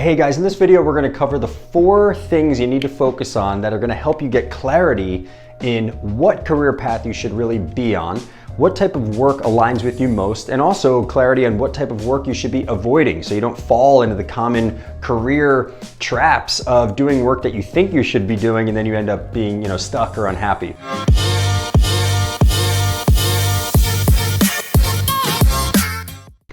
Hey guys, in this video we're going to cover the 4 things you need to focus on that are going to help you get clarity in what career path you should really be on, what type of work aligns with you most, and also clarity on what type of work you should be avoiding so you don't fall into the common career traps of doing work that you think you should be doing and then you end up being, stuck or unhappy.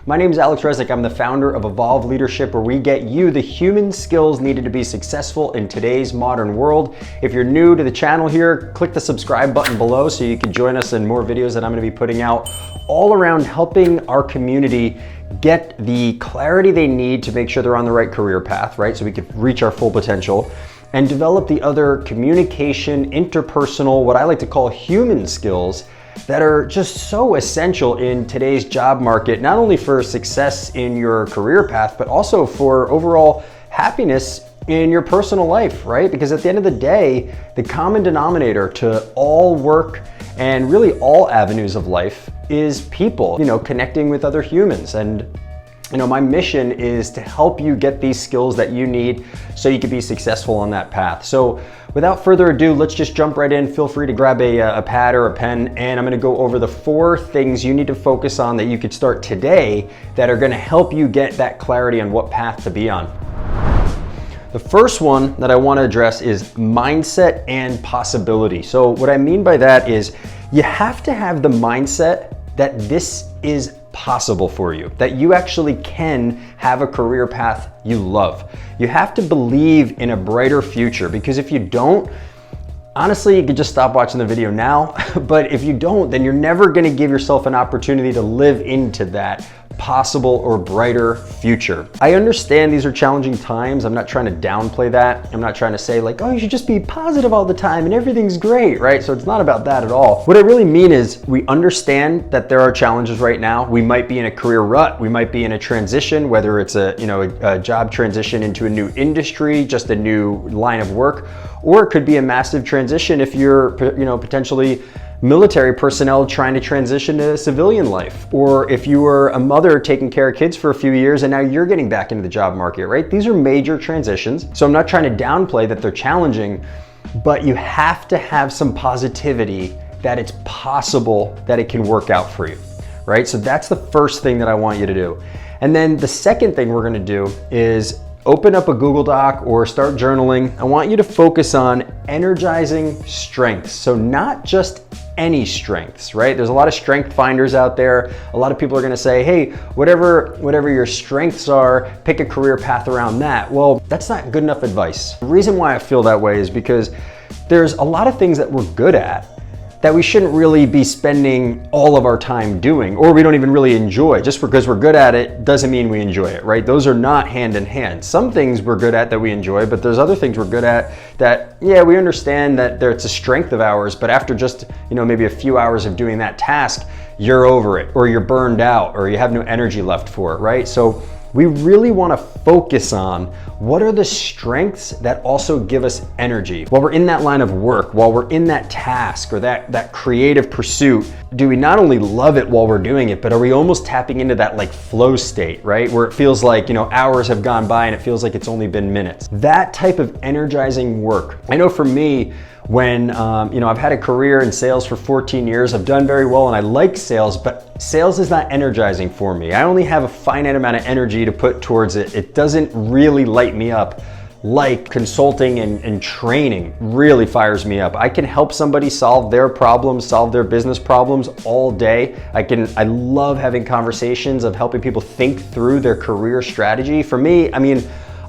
My name is Alex Resnick. I'm the founder of Evolve Leadership, where we get you the human skills needed to be successful in today's modern world. If you're new to the channel here, click the subscribe button below so you can join us in more videos that I'm going to be putting out all around helping our community get the clarity they need to make sure they're on the right career path, right? So we can reach our full potential and develop the other communication, interpersonal, what I like to call human skills that are just so essential in today's job market, not only for success in your career path, but also for overall happiness in your personal life, right? Because at the end of the day, the common denominator to all work and really all avenues of life is people, connecting with other humans. And my mission is to help you get these skills that you need so you can be successful on that path. So without further ado, let's just jump right in. Feel free to grab a pad or a pen, and I'm gonna go over the 4 things you need to focus on that you could start today that are gonna help you get that clarity on what path to be on. The first one that I wanna address is mindset and possibility. So what I mean by that is you have to have the mindset that this is possible for you, that you actually can have a career path you love. You have to believe in a brighter future, because if you don't, honestly, you could just stop watching the video now, but if you don't, then you're never gonna give yourself an opportunity to live into that possible or brighter future. I understand these are challenging times. I'm not trying to downplay that. I'm not trying to say like, oh, you should just be positive all the time and everything's great, right? So it's not about that at all. What I really mean is we understand that there are challenges right now. We might be in a career rut. We might be in a transition, whether it's a job transition into a new industry, just a new line of work, or it could be a massive transition if you're, potentially military personnel trying to transition to civilian life, or if you were a mother taking care of kids for a few years and now you're getting back into the job market, right? These are major transitions. So I'm not trying to downplay that they're challenging, but you have to have some positivity that it's possible that it can work out for you, right? So that's the first thing that I want you to do. And then the second thing we're gonna do is open up a Google Doc or start journaling. I want you to focus on energizing strengths. So not just any strengths, right? There's a lot of strength finders out there. A lot of people are gonna say, hey, whatever your strengths are, pick a career path around that. Well, that's not good enough advice. The reason why I feel that way is because there's a lot of things that we're good at that we shouldn't really be spending all of our time doing, or we don't even really enjoy. Just because we're good at it doesn't mean we enjoy it, right? Those are not hand in hand. Some things we're good at that we enjoy, but there's other things we're good at that, yeah, we understand that it's a strength of ours, but after just, maybe a few hours of doing that task, you're over it, or you're burned out, or you have no energy left for it, right? So we really want to focus on what are the strengths that also give us energy. While we're in that line of work, while we're in that task or that creative pursuit, do we not only love it while we're doing it, but are we almost tapping into that like flow state, right? Where it feels like, hours have gone by and it feels like it's only been minutes. That type of energizing work. I know for me, when I've had a career in sales for 14 years, I've done very well and I like sales, but sales is not energizing for me. I only have a finite amount of energy to put towards it. It doesn't really light me up like consulting and training really fires me up. I can help somebody solve their problems, solve their business problems all day. I love having conversations of helping people think through their career strategy. For me,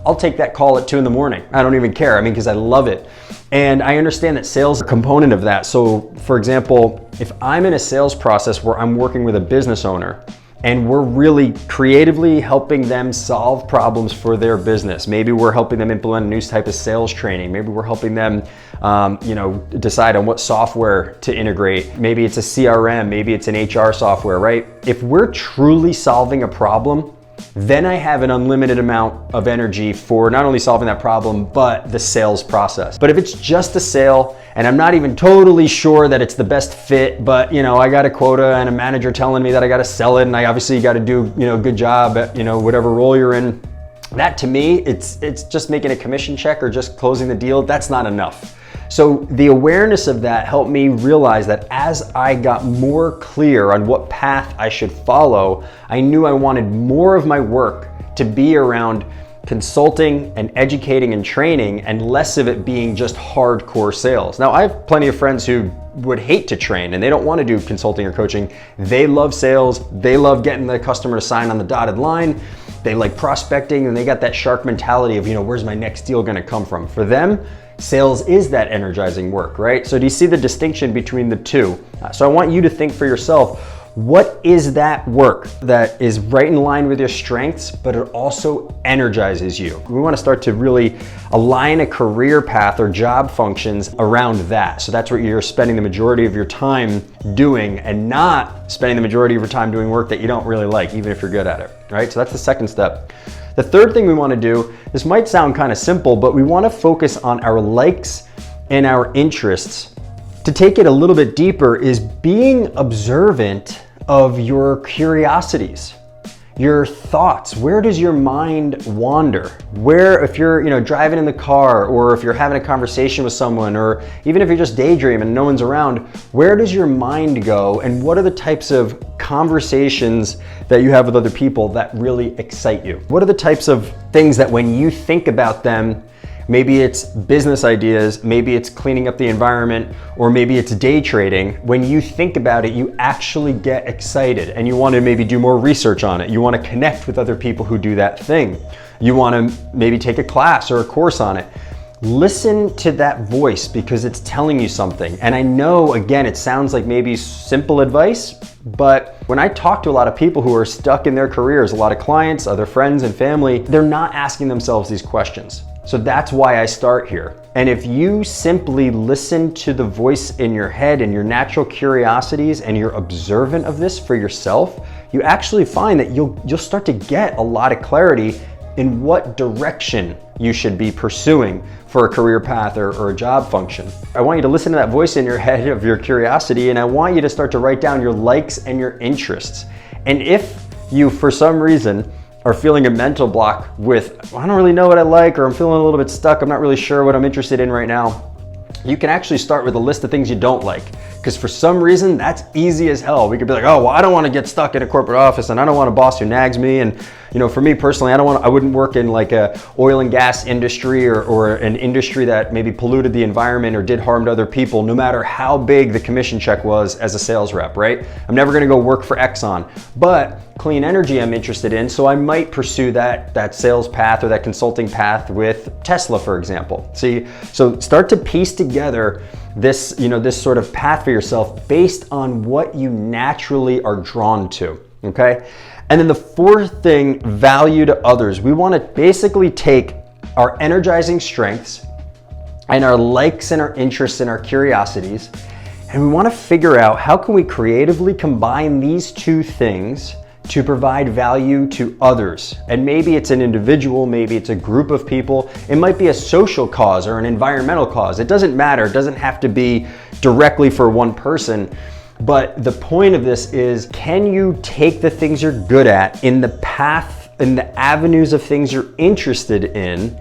I'll take that call at 2 in the morning. I don't even care, because I love it. And I understand that sales is a component of that. So for example, if I'm in a sales process where I'm working with a business owner and we're really creatively helping them solve problems for their business, maybe we're helping them implement a new type of sales training, maybe we're helping them decide on what software to integrate, maybe it's a CRM, maybe it's an HR software, right? If we're truly solving a problem, then I have an unlimited amount of energy for not only solving that problem, but the sales process. But if it's just a sale and I'm not even totally sure that it's the best fit, but I got a quota and a manager telling me that I got to sell it and I obviously got to do, a good job at, whatever role you're in, That to me, it's just making a commission check or just closing the deal. That's not enough. So the awareness of that helped me realize that as I got more clear on what path I should follow, I knew I wanted more of my work to be around consulting and educating and training, and less of it being just hardcore sales. Now, I have plenty of friends who would hate to train and they don't want to do consulting or coaching. They love sales. They love getting the customer to sign on the dotted line. They like prospecting, and they got that shark mentality of, where's my next deal going to come from? For them, sales is that energizing work, right? So do you see the distinction between the two? So I want you to think for yourself, what is that work that is right in line with your strengths, but it also energizes you? We want to start to really align a career path or job functions around that. So that's what you're spending the majority of your time doing, and not spending the majority of your time doing work that you don't really like, even if you're good at it, right? So that's the second step. The third thing we want to do, this might sound kind of simple, but we want to focus on our likes and our interests. To take it a little bit deeper is being observant of your curiosities, your thoughts. Where does your mind wander? Where, if you're driving in the car, or if you're having a conversation with someone, or even if you're just daydreaming and no one's around, where does your mind go? And what are the types of conversations that you have with other people that really excite you? What are the types of things that when you think about them, maybe it's business ideas, maybe it's cleaning up the environment, or maybe it's day trading. When you think about it, you actually get excited and you want to maybe do more research on it. You want to connect with other people who do that thing. You want to maybe take a class or a course on it. Listen to that voice, because it's telling you something. And I know, again, it sounds like maybe simple advice, but when I talk to a lot of people who are stuck in their careers, a lot of clients, other friends and family, they're not asking themselves these questions. So that's why I start here. And if you simply listen to the voice in your head and your natural curiosities, and you're observant of this for yourself, you actually find that you'll start to get a lot of clarity in what direction you should be pursuing for a career path or a job function. I want you to listen to that voice in your head of your curiosity, and I want you to start to write down your likes and your interests. And if you, for some reason, are feeling a mental block with, I don't really know what I like, or I'm feeling a little bit stuck, I'm not really sure what I'm interested in right now, you can actually start with a list of things you don't like. Because for some reason, that's easy as hell. We could be like, oh, well, I don't want to get stuck in a corporate office, and I don't want a boss who nags me. And for me personally, I wouldn't work in like a oil and gas industry, or an industry that maybe polluted the environment or did harm to other people, no matter how big the commission check was as a sales rep, right? I'm never going to go work for Exxon, but clean energy I'm interested in, so I might pursue that sales path or that consulting path with Tesla, for example. See, so start to piece together this sort of path for yourself based on what you naturally are drawn to, okay? And then the fourth thing, value to others. We want to basically take our energizing strengths and our likes and our interests and our curiosities, and we want to figure out how can we creatively combine these two things to provide value to others. And maybe it's an individual, maybe it's a group of people. It might be a social cause or an environmental cause. It doesn't matter. It doesn't have to be directly for one person. But the point of this is, can you take the things you're good at in the path, in the avenues of things you're interested in,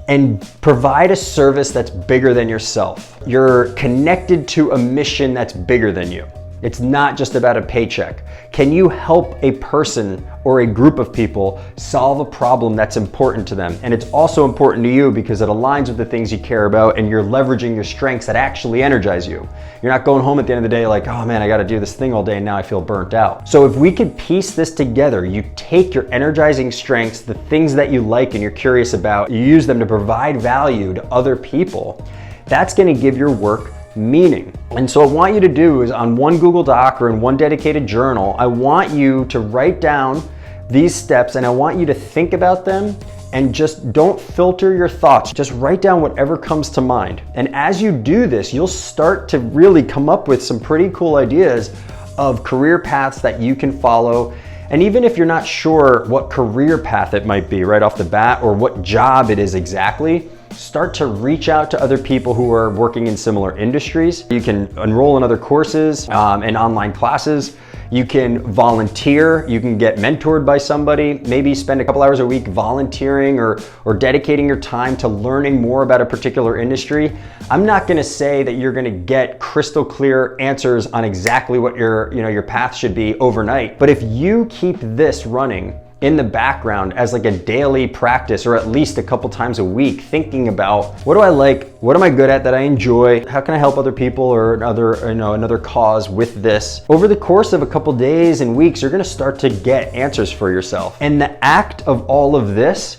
and provide a service that's bigger than yourself? You're connected to a mission that's bigger than you. It's not just about a paycheck. Can you help a person or a group of people solve a problem that's important to them? And it's also important to you because it aligns with the things you care about, and you're leveraging your strengths that actually energize you. You're not going home at the end of the day like, oh man, I got to do this thing all day and now I feel burnt out. So if we could piece this together, you take your energizing strengths, the things that you like and you're curious about, you use them to provide value to other people, that's going to give your work meaning. And so what I want you to do is, on one Google Doc or in one dedicated journal, I want you to write down these steps, and I want you to think about them, and just don't filter your thoughts. Just write down whatever comes to mind. And as you do this, you'll start to really come up with some pretty cool ideas of career paths that you can follow. And even if you're not sure what career path it might be right off the bat, or what job it is exactly, start to reach out to other people who are working in similar industries. You can enroll in other courses and online classes. You can volunteer, you can get mentored by somebody, maybe spend a couple hours a week volunteering or dedicating your time to learning more about a particular industry. I'm not gonna say that you're gonna get crystal clear answers on exactly what your path should be overnight, but if you keep this running in the background as like a daily practice, or at least a couple times a week, thinking about what do I like, what am I good at that I enjoy, how can I help other people or another cause with this, over the course of a couple days and weeks, you're gonna start to get answers for yourself. And the act of all of this,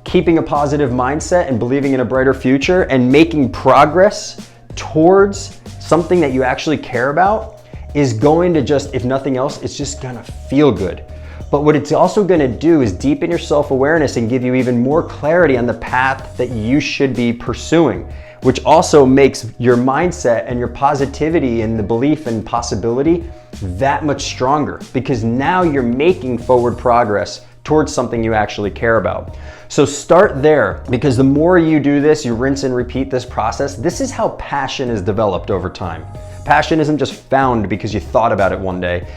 keeping a positive mindset and believing in a brighter future and making progress towards something that you actually care about, is going to just, if nothing else, it's just gonna feel good. But what it's also gonna do is deepen your self-awareness and give you even more clarity on the path that you should be pursuing, which also makes your mindset and your positivity and the belief and possibility that much stronger, because now you're making forward progress towards something you actually care about. So start there, because the more you do this, you rinse and repeat this process. This is how passion is developed over time. Passion isn't just found because you thought about it one day.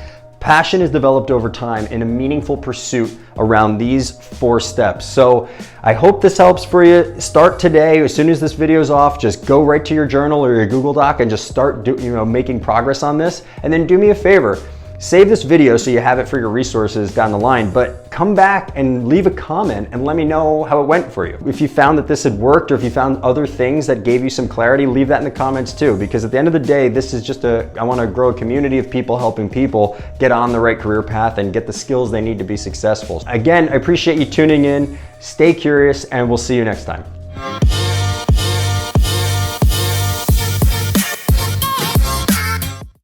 Passion is developed over time in a meaningful pursuit around these 4 steps. So I hope this helps for you. Start today. As soon as this video is off, just go right to your journal or your Google Doc and just start making progress on this. And then do me a favor. Save this video so you have it for your resources down the line, but come back and leave a comment and let me know how it went for you. If you found that this had worked, or if you found other things that gave you some clarity, leave that in the comments too, because at the end of the day, this is just I wanna grow a community of people helping people get on the right career path and get the skills they need to be successful. Again, I appreciate you tuning in. Stay curious, and we'll see you next time.